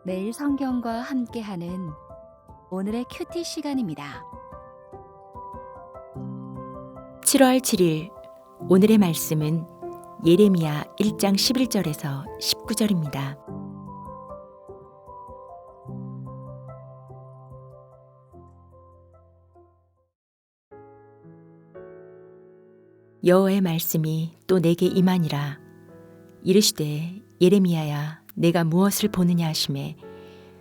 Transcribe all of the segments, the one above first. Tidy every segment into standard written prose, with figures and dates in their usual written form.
매일 성경과 함께하는 오늘의 큐티 시간입니다. 7월 7일 오늘의 말씀은 예레미야 1장 11절에서 19절입니다. 여호와의 말씀이 또 내게 임하니라. 이르시되 예레미야야 내가 무엇을 보느냐 하시매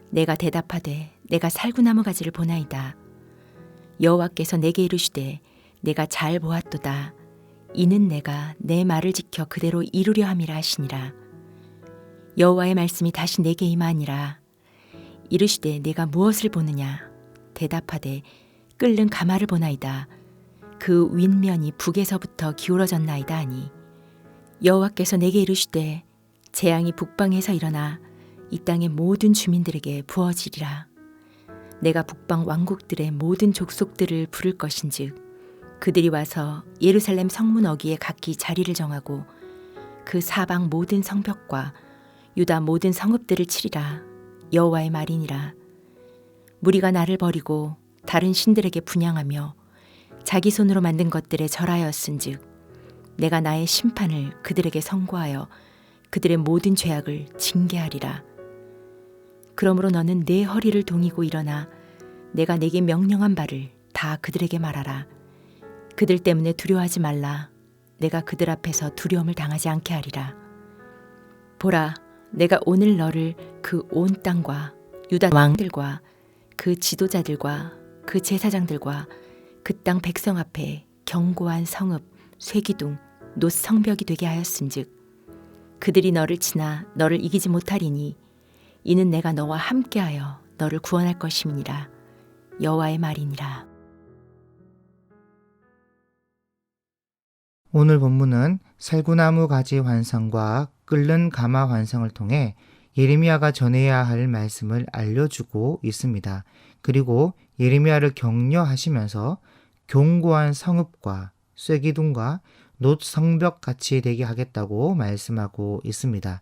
내가 대답하되 내가 살구나무 가지를 보나이다. 여호와께서 내게 이르시되 내가 잘 보았도다. 이는 내가 내 말을 지켜 그대로 이루려 함이라 하시니라. 여호와의 말씀이 다시 내게 임하니라. 이르시되 내가 무엇을 보느냐. 대답하되 끓는 가마를 보나이다. 그 윗면이 북에서부터 기울어졌나이다 하니 여호와께서 내게 이르시되 재앙이 북방에서 일어나 이 땅의 모든 주민들에게 부어지리라. 내가 북방 왕국들의 모든 족속들을 부를 것인즉 그들이 와서 예루살렘 성문 어귀에 각기 자리를 정하고 그 사방 모든 성벽과 유다 모든 성읍들을 치리라. 여호와의 말이니라. 무리가 나를 버리고 다른 신들에게 분향하며 자기 손으로 만든 것들에 절하였은즉 내가 나의 심판을 그들에게 선고하여 그들의 모든 죄악을 징계하리라. 그러므로 너는 내 허리를 동이고 일어나 내가 내게 명령한 바를 다 그들에게 말하라. 그들 때문에 두려워하지 말라. 내가 그들 앞에서 두려움을 당하지 않게 하리라. 보라, 내가 오늘 너를 그 온 땅과 유다 왕들과 그 지도자들과 그 제사장들과 그 땅 백성 앞에 견고한 성읍, 쇠기둥, 놋 성벽이 되게 하였은즉 그들이 너를 치나 너를 이기지 못하리니 이는 내가 너와 함께하여 너를 구원할 것임이니라. 여호와의 말이니라. 오늘 본문은 살구나무 가지 환상과 끓는 가마 환상을 통해 예레미야가 전해야 할 말씀을 알려주고 있습니다. 그리고 예레미야를 격려하시면서 견고한 성읍과 쇠기둥과 놋 성벽 같이 되게 하겠다고 말씀하고 있습니다.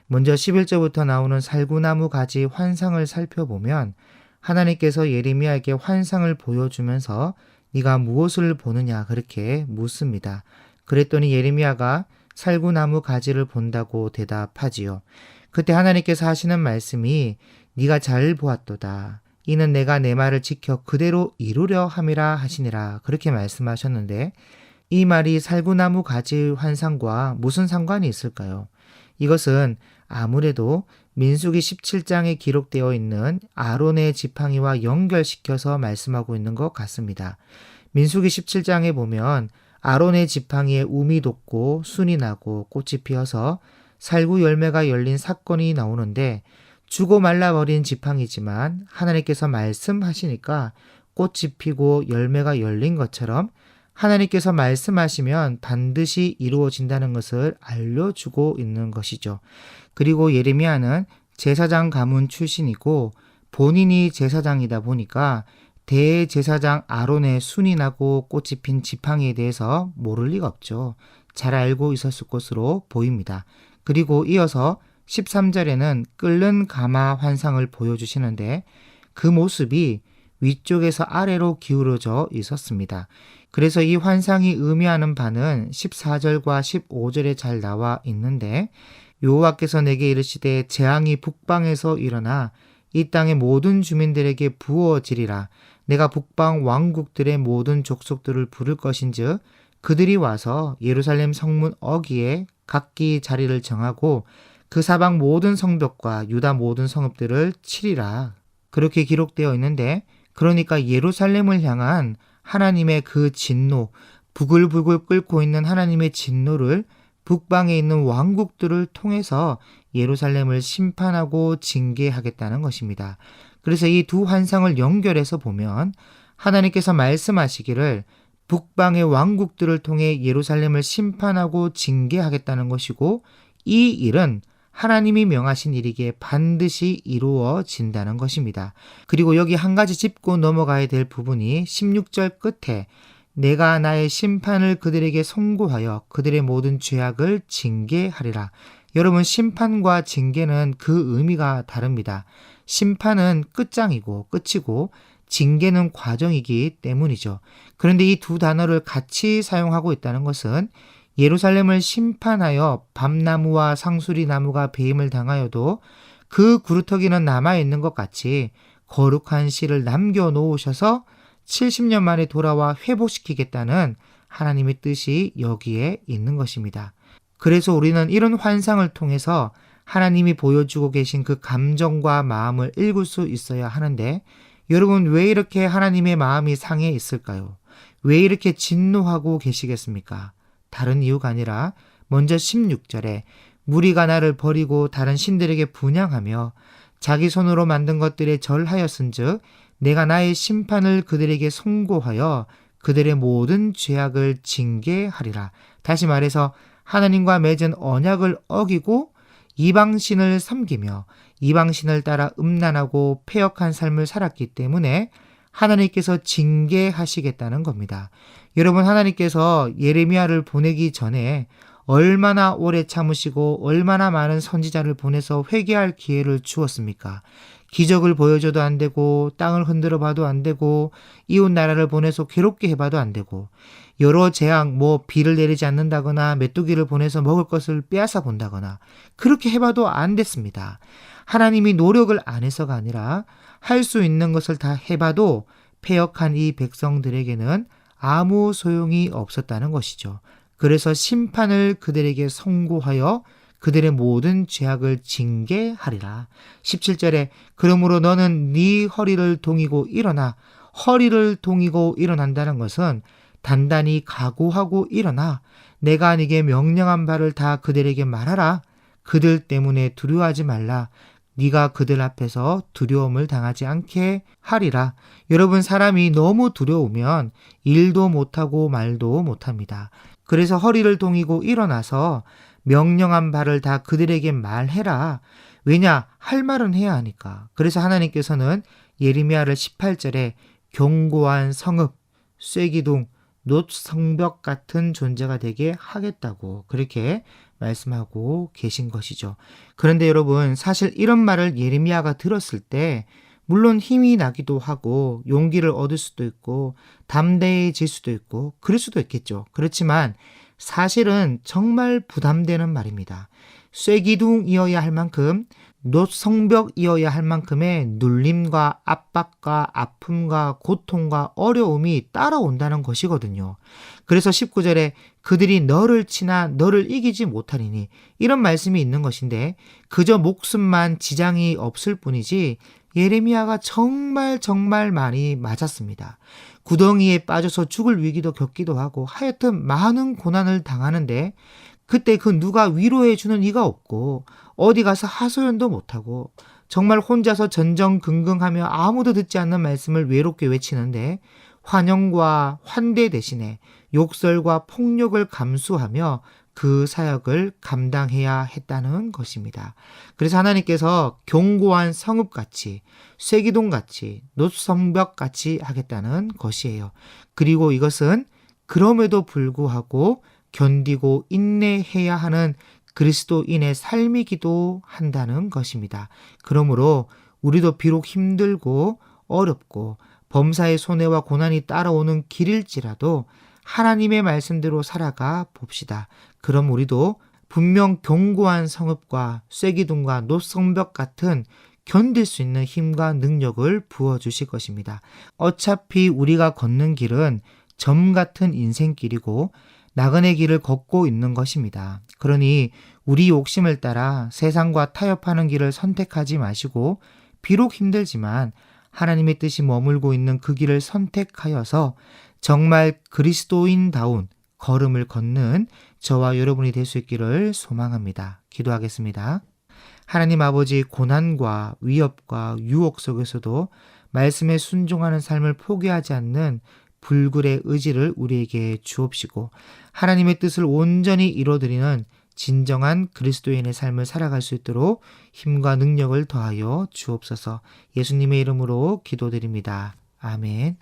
먼저 11절부터 나오는 살구나무 가지 환상을 살펴보면 하나님께서 예레미야에게 환상을 보여주면서 네가 무엇을 보느냐 그렇게 묻습니다. 그랬더니 예레미야가 살구나무 가지를 본다고 대답하지요. 그때 하나님께서 하시는 말씀이 네가 잘 보았도다. 이는 내가 내 말을 지켜 그대로 이루려 함이라 하시니라. 그렇게 말씀하셨는데 이 말이 살구나무 가지 환상과 무슨 상관이 있을까요? 이것은 아무래도 민수기 17장에 기록되어 있는 아론의 지팡이와 연결시켜서 말씀하고 있는 것 같습니다. 민수기 17장에 보면 아론의 지팡이에 움이 돋고 순이 나고 꽃이 피어서 살구 열매가 열린 사건이 나오는데 죽어 말라버린 지팡이지만 하나님께서 말씀하시니까 꽃이 피고 열매가 열린 것처럼 하나님께서 말씀하시면 반드시 이루어진다는 것을 알려주고 있는 것이죠. 그리고 예레미야는 제사장 가문 출신이고 본인이 제사장이다 보니까 대제사장 아론의 순이 나고 꽃이 핀 지팡이에 대해서 모를 리가 없죠. 잘 알고 있었을 것으로 보입니다. 그리고 이어서 13절에는 끓는 가마 환상을 보여주시는데 그 모습이 위쪽에서 아래로 기울어져 있었습니다. 그래서 이 환상이 의미하는 바는 14절과 15절에 잘 나와 있는데 여호와께서 내게 이르시되 재앙이 북방에서 일어나 이 땅의 모든 주민들에게 부어지리라. 내가 북방 왕국들의 모든 족속들을 부를 것인즉 그들이 와서 예루살렘 성문 어귀에 각기 자리를 정하고 그 사방 모든 성벽과 유다 모든 성읍들을 치리라. 그렇게 기록되어 있는데 그러니까 예루살렘을 향한 하나님의 그 진노, 부글부글 끓고 있는 하나님의 진노를 북방에 있는 왕국들을 통해서 예루살렘을 심판하고 징계하겠다는 것입니다. 그래서 이 두 환상을 연결해서 보면 하나님께서 말씀하시기를 북방의 왕국들을 통해 예루살렘을 심판하고 징계하겠다는 것이고 이 일은 하나님이 명하신 일이기에 반드시 이루어진다는 것입니다. 그리고 여기 한 가지 짚고 넘어가야 될 부분이 16절 끝에 내가 나의 심판을 그들에게 선고하여 그들의 모든 죄악을 징계하리라. 여러분, 심판과 징계는 그 의미가 다릅니다. 심판은 끝장이고 끝이고 징계는 과정이기 때문이죠. 그런데 이 두 단어를 같이 사용하고 있다는 것은 예루살렘을 심판하여 밤나무와 상수리 나무가 배임을 당하여도 그 구루터기는 남아있는 것 같이 거룩한 씨를 남겨놓으셔서 70년 만에 돌아와 회복시키겠다는 하나님의 뜻이 여기에 있는 것입니다. 그래서 우리는 이런 환상을 통해서 하나님이 보여주고 계신 그 감정과 마음을 읽을 수 있어야 하는데, 여러분, 왜 이렇게 하나님의 마음이 상해 있을까요? 왜 이렇게 진노하고 계시겠습니까? 다른 이유가 아니라 먼저 16절에 무리가 나를 버리고 다른 신들에게 분향하며 자기 손으로 만든 것들에 절하였은즉 내가 나의 심판을 그들에게 송고하여 그들의 모든 죄악을 징계하리라. 다시 말해서 하나님과 맺은 언약을 어기고 이방신을 섬기며 이방신을 따라 음란하고 패역한 삶을 살았기 때문에 하나님께서 징계하시겠다는 겁니다. 여러분, 하나님께서 예레미야를 보내기 전에 얼마나 오래 참으시고 얼마나 많은 선지자를 보내서 회개할 기회를 주었습니까? 기적을 보여줘도 안 되고 땅을 흔들어 봐도 안 되고 이웃 나라를 보내서 괴롭게 해봐도 안 되고 여러 재앙, 비를 내리지 않는다거나 메뚜기를 보내서 먹을 것을 빼앗아 본다거나 그렇게 해봐도 안 됐습니다. 하나님이 노력을 안 해서가 아니라 할 수 있는 것을 다 해봐도 패역한 이 백성들에게는 아무 소용이 없었다는 것이죠. 그래서 심판을 그들에게 선고하여 그들의 모든 죄악을 징계하리라. 17절에 그러므로 너는 네 허리를 동이고 일어나. 허리를 동이고 일어난다는 것은 단단히 각오하고 일어나. 내가 네게 명령한 바를 다 그들에게 말하라. 그들 때문에 두려워하지 말라. 네가 그들 앞에서 두려움을 당하지 않게 하리라. 여러분, 사람이 너무 두려우면 일도 못하고 말도 못합니다. 그래서 허리를 동이고 일어나서 명령한 바를 다 그들에게 말해라. 왜냐? 할 말은 해야 하니까. 그래서 하나님께서는 예레미야를 18절에 견고한 성읍, 쇠기둥, 놋성벽 같은 존재가 되게 하겠다고 그렇게 말씀하고 계신 것이죠. 그런데 여러분, 사실 이런 말을 예레미야가 들었을 때 물론 힘이 나기도 하고 용기를 얻을 수도 있고 담대해질 수도 있고 그럴 수도 있겠죠. 그렇지만 사실은 정말 부담되는 말입니다. 쇠기둥이어야 할 만큼, 놋성벽이어야 할 만큼의 눌림과 압박과 아픔과 고통과 어려움이 따라온다는 것이거든요. 그래서 19절에 그들이 너를 치나 너를 이기지 못하리니 이런 말씀이 있는 것인데 그저 목숨만 지장이 없을 뿐이지 예레미야가 정말 많이 맞았습니다. 구덩이에 빠져서 죽을 위기도 겪기도 하고 하여튼 많은 고난을 당하는데 그때 그 누가 위로해 주는 이가 없고 어디 가서 하소연도 못하고 정말 혼자서 전전긍긍하며 아무도 듣지 않는 말씀을 외롭게 외치는데 환영과 환대 대신에 욕설과 폭력을 감수하며 그 사역을 감당해야 했다는 것입니다. 그래서 하나님께서 견고한 성읍같이 쇠기둥같이 놋성벽같이 하겠다는 것이에요. 그리고 이것은 그럼에도 불구하고 견디고 인내해야 하는 그리스도인의 삶이기도 한다는 것입니다. 그러므로 우리도 비록 힘들고 어렵고 범사의 손해와 고난이 따라오는 길일지라도 하나님의 말씀대로 살아가 봅시다. 그럼 우리도 분명 견고한 성읍과 쇠기둥과 놋성벽 같은 견딜 수 있는 힘과 능력을 부어주실 것입니다. 어차피 우리가 걷는 길은 점 같은 인생길이고 나그네 길을 걷고 있는 것입니다. 그러니 우리 욕심을 따라 세상과 타협하는 길을 선택하지 마시고 비록 힘들지만 하나님의 뜻이 머물고 있는 그 길을 선택하여서 정말 그리스도인다운 걸음을 걷는 저와 여러분이 될 수 있기를 소망합니다. 기도하겠습니다. 하나님 아버지, 고난과 위협과 유혹 속에서도 말씀에 순종하는 삶을 포기하지 않는 불굴의 의지를 우리에게 주옵시고 하나님의 뜻을 온전히 이루어드리는 진정한 그리스도인의 삶을 살아갈 수 있도록 힘과 능력을 더하여 주옵소서. 예수님의 이름으로 기도드립니다. 아멘.